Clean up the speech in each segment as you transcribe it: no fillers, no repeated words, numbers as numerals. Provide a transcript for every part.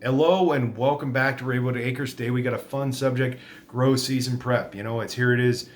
Hello and welcome back to Rainwood Acres. Today we got a fun subject: grow season prep. It is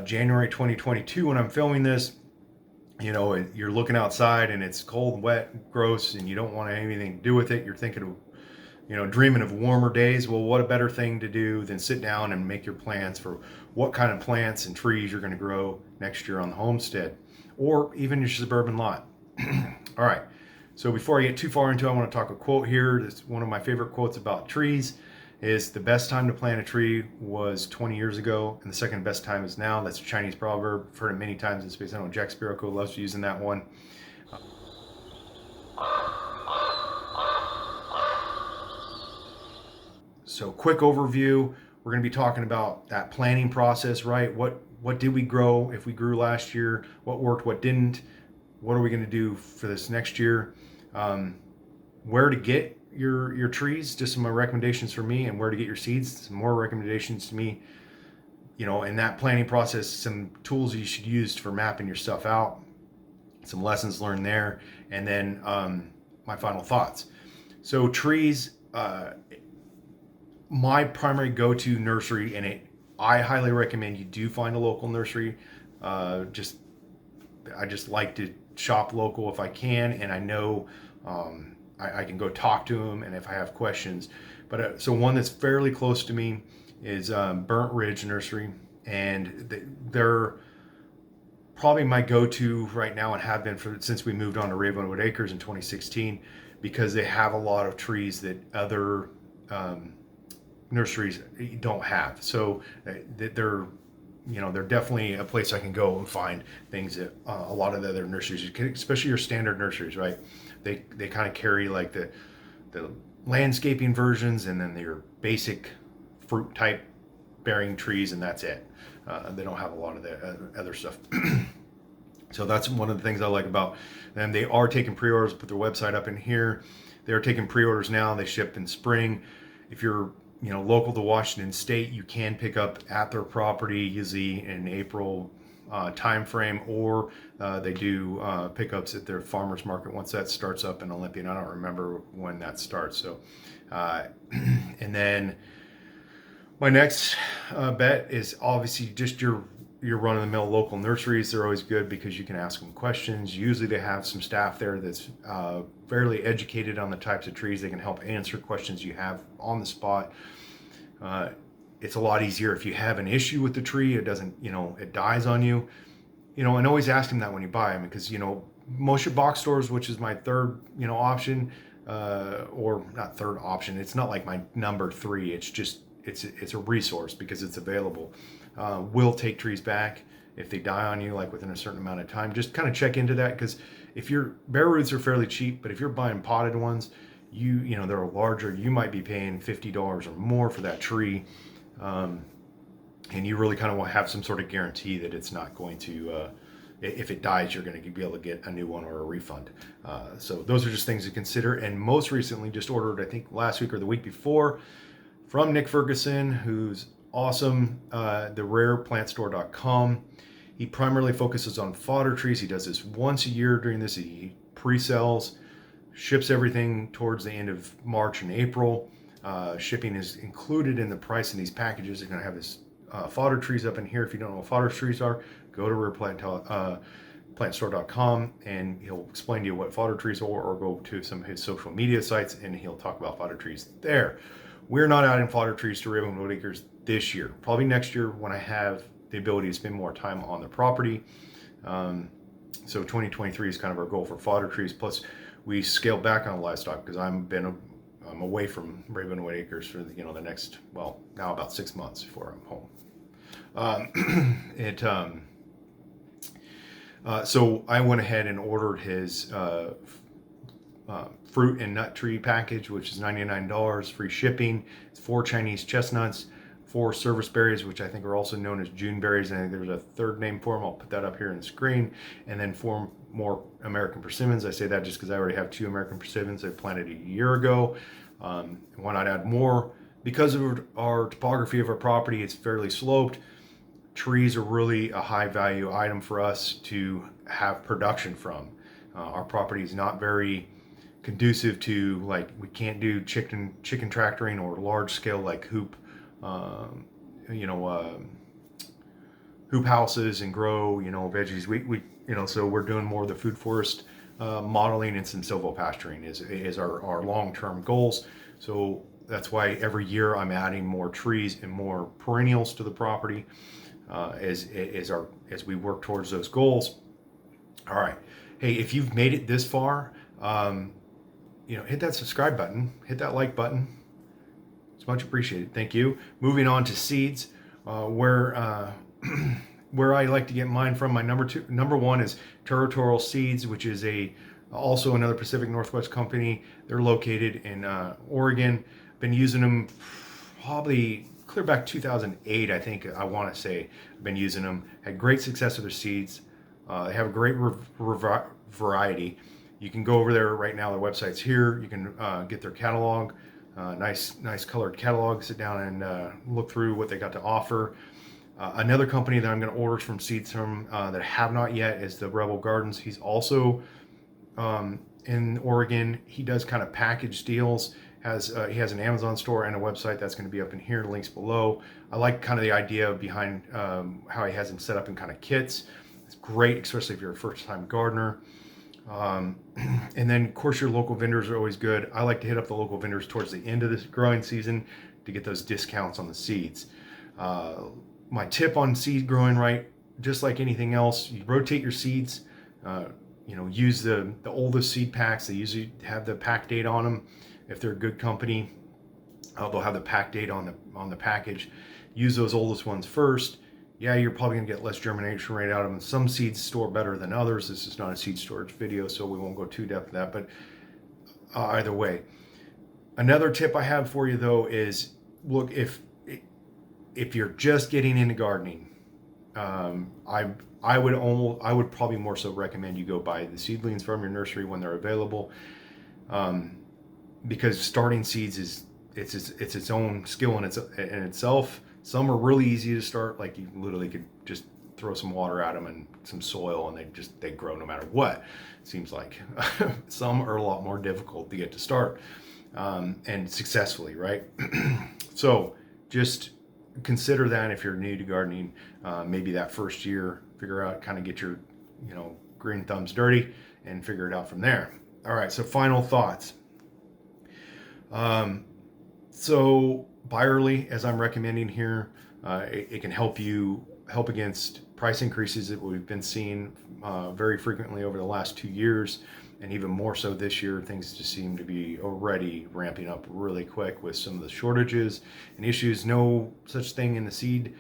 January 2022 when I'm filming this. You're looking outside and it's cold, wet, gross, and you don't want anything to do with it. You're thinking of, dreaming of warmer days. Well, what a better thing to do than sit down and make your plans for what kind of plants and trees you're going to grow next year on the homestead or even your suburban lot. All right. So before I get too far into it, I want to talk a quote here. It's one of my favorite quotes about trees is the best time to plant a tree was 20 years ago, and the second best time is now. That's a Chinese proverb. I've heard it many times in space. I know Jack Spirko loves using that one. So quick overview. We're going to be talking about that planning process, right? What did we grow if we grew last year? What worked, what didn't? What are we going to do for this next year? Where to get your trees, just some recommendations for me, and where to get your seeds, some more recommendations to me. In that planning process, some tools you should use for mapping your stuff out, some lessons learned there, and then my final thoughts. So trees, my primary go-to nursery, and I highly recommend you do find a local nursery. I just like to shop local if I can, and I know I can go talk to them, and if I have questions. But so one that's fairly close to me is Burnt Ridge Nursery, and they're probably my go-to right now and have been since we moved on to Ravenwood Acres in 2016, because they have a lot of trees that other nurseries don't have. So they're definitely a place I can go and find things that a lot of the other nurseries, especially your standard nurseries, right? They kind of carry like the landscaping versions and then your basic fruit type bearing trees, and that's it. They don't have a lot of the other stuff. So that's one of the things I like about them. They are taking pre-orders. Put their website up in here. They are taking pre-orders now. They ship in spring. If you're local to Washington State, you can pick up at their property usually in April time frame, or they do pickups at their farmers market once that starts up in Olympia. And I don't remember when that starts. So, and then my next bet is obviously just your run-of-the-mill local nurseries. They're always good because you can ask them questions. Usually they have some staff there that's fairly educated on the types of trees. They can help answer questions you have on the spot. It's a lot easier if you have an issue with the tree. It doesn't, it dies on you. And always ask them that when you buy them, because, most of your box stores, which is my third, option, or not third option. It's not like my number three. It's just, it's a resource because it's available. Will take trees back if they die on you, like within a certain amount of time. Just kind of check into that, because if your bare roots are fairly cheap, but if you're buying potted ones, they're larger, you might be paying $50 or more for that tree. And you really kind of want to have some sort of guarantee that it's not going to, if it dies, you're going to be able to get a new one or a refund. So those are just things to consider. And most recently just ordered, I think last week or the week before, from Nick Ferguson, who's awesome, therareplantstore.com. He primarily focuses on fodder trees. He does this once a year during this. He pre-sells, ships everything towards the end of March and April. Shipping is included in the price in these packages. They're going to have this fodder trees up in here. If you don't know what fodder trees are, go to rareplantstore.com and he'll explain to you what fodder trees are, or go to some of his social media sites and he'll talk about fodder trees there. We're not adding fodder trees to Ravenwood Acres this year. Probably next year when I have the ability to spend more time on the property. So 2023 is kind of our goal for fodder trees. Plus, we scaled back on livestock because I'm away from Ravenwood Acres for the next, well, now about 6 months before I'm home. So I went ahead and ordered his fruit and nut tree package, which is $99, free shipping. It's 4 Chinese chestnuts, 4 service berries, which I think are also known as June berries. And I think there's a third name for them. I'll put that up here on the screen. And then 4 more American persimmons. I say that just because I already have 2 American persimmons I planted a year ago. Why not add more? Because of our topography of our property, it's fairly sloped. Trees are really a high value item for us to have production from. Our property is not very conducive to, like, we can't do chicken tractoring or large scale like you know, hoop houses and grow, veggies. So we're doing more of the food forest modeling and some silvopasturing is our long-term goals. So that's why every year I'm adding more trees and more perennials to the property as we work towards those goals. All right. Hey, if you've made it this far, hit that subscribe button, hit that like button. It's much appreciated. Thank you. Moving on to seeds, where I like to get mine from. My number one is Territorial Seeds, which is also another Pacific Northwest company. They're located in Oregon. Been using them probably clear back 2008, I think. I want to say I've been using them. Had great success with their seeds. They have a great variety. You can go over there right now. Their website's here. You can get their catalog. Nice colored catalog. Sit down and look through what they got to offer. Another company that I'm going to order some seeds from that I have not yet is the Rebel Gardens. He's also in Oregon. He does kind of package deals. He has an Amazon store and a website that's going to be up in here. Links below. I like kind of the idea behind how he has them set up in kind of kits. It's great, especially if you're a first-time gardener. And then, of course, your local vendors are always good. I like to hit up the local vendors towards the end of this growing season to get those discounts on the seeds. My tip on seed growing right, just like anything else, you rotate your seeds. Use the oldest seed packs. They usually have the pack date on them. If they're a good company, they'll have the pack date on the package. Use those oldest ones first. Yeah, you're probably going to get less germination rate out of them. Some seeds store better than others. This is not a seed storage video, so we won't go too depth in that, but either way. Another tip I have for you, though, is look, if you're just getting into gardening, I would probably more so recommend you go buy the seedlings from your nursery when they're available, because starting seeds it's its own skill in itself. Some are really easy to start, like you literally could just throw some water at them and some soil and they grow no matter what, it seems like. Some are a lot more difficult to get to start and successfully, right? So just consider that if you're new to gardening, maybe that first year, kind of get your green thumbs dirty and figure it out from there. All right, so final thoughts. So Byerly, as I'm recommending here, it can help against price increases that we've been seeing very frequently over the last 2 years, and even more so this year. Things just seem to be already ramping up really quick with some of the shortages and issues. No such thing in the seed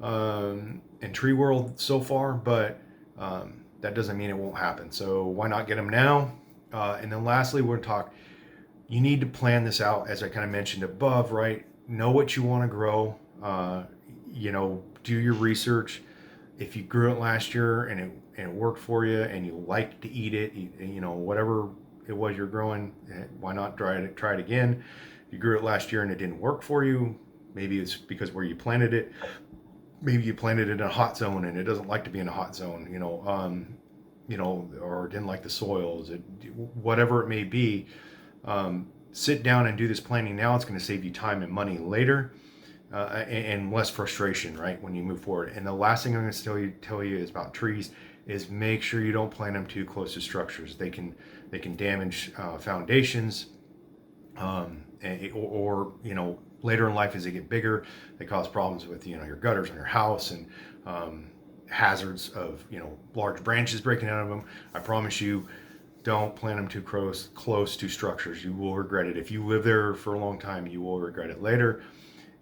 and tree world so far, but that doesn't mean it won't happen. So why not get them now? And then lastly, we're going to talk. You need to plan this out, as I kind of mentioned above, right? Know what you want to grow. Do your research. If you grew it last year and it worked for you and you like to eat it, whatever it was you're growing, why not try it again? If you grew it last year and it didn't work for you, maybe it's because where you planted it. Maybe you planted it in a hot zone and it doesn't like to be in a hot zone, or didn't like the soils, whatever it may be. Sit down and do this planning now. It's going to save you time and money later, and less frustration, right, when you move forward. And the last thing I'm going to tell you is about trees is make sure you don't plant them too close to structures. They can damage foundations, or later in life as they get bigger, they cause problems with your gutters in your house and hazards of large branches breaking out of them. I promise you, don't plant them too close to structures. You will regret it. If you live there for a long time, you will regret it later.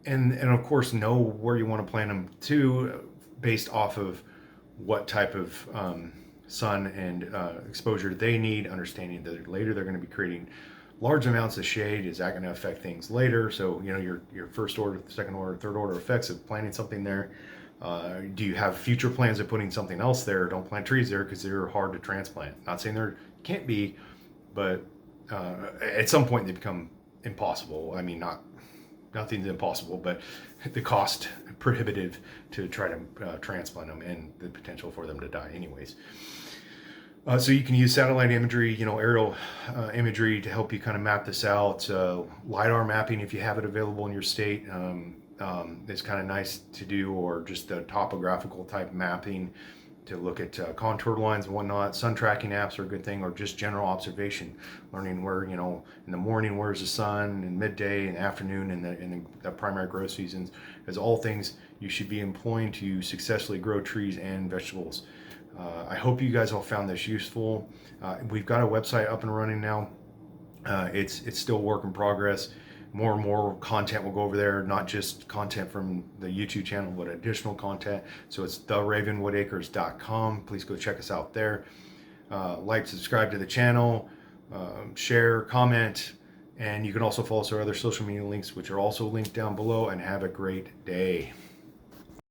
And of course, know where you want to plant them to, based off of what type of sun and exposure they need. Understanding that later they're going to be creating large amounts of shade. Is that going to affect things later? So your first order, second order, third order effects of planting something there. Do you have future plans of putting something else there? Don't plant trees there because they're hard to transplant. Not saying there can't be, but at some point they become impossible. I mean, nothing's impossible, but the cost prohibitive to try to transplant them and the potential for them to die anyways. So you can use satellite imagery, aerial imagery to help you kind of map this out. LiDAR mapping, if you have it available in your state, is kind of nice to do, or just the topographical type mapping to look at contour lines and whatnot. Sun tracking apps are a good thing, or just general observation, learning where, in the morning, where's the sun, in midday and afternoon, in the primary growth seasons, as all things you should be employing to successfully grow trees and vegetables. I hope you guys all found this useful. We've got a website up and running now. It's still work in progress. More and more content will go over there, not just content from the YouTube channel, but additional content. So it's theravenwoodacres.com. Please go check us out there. Like, subscribe to the channel, share, comment, and you can also follow us on our other social media links, which are also linked down below. And have a great day.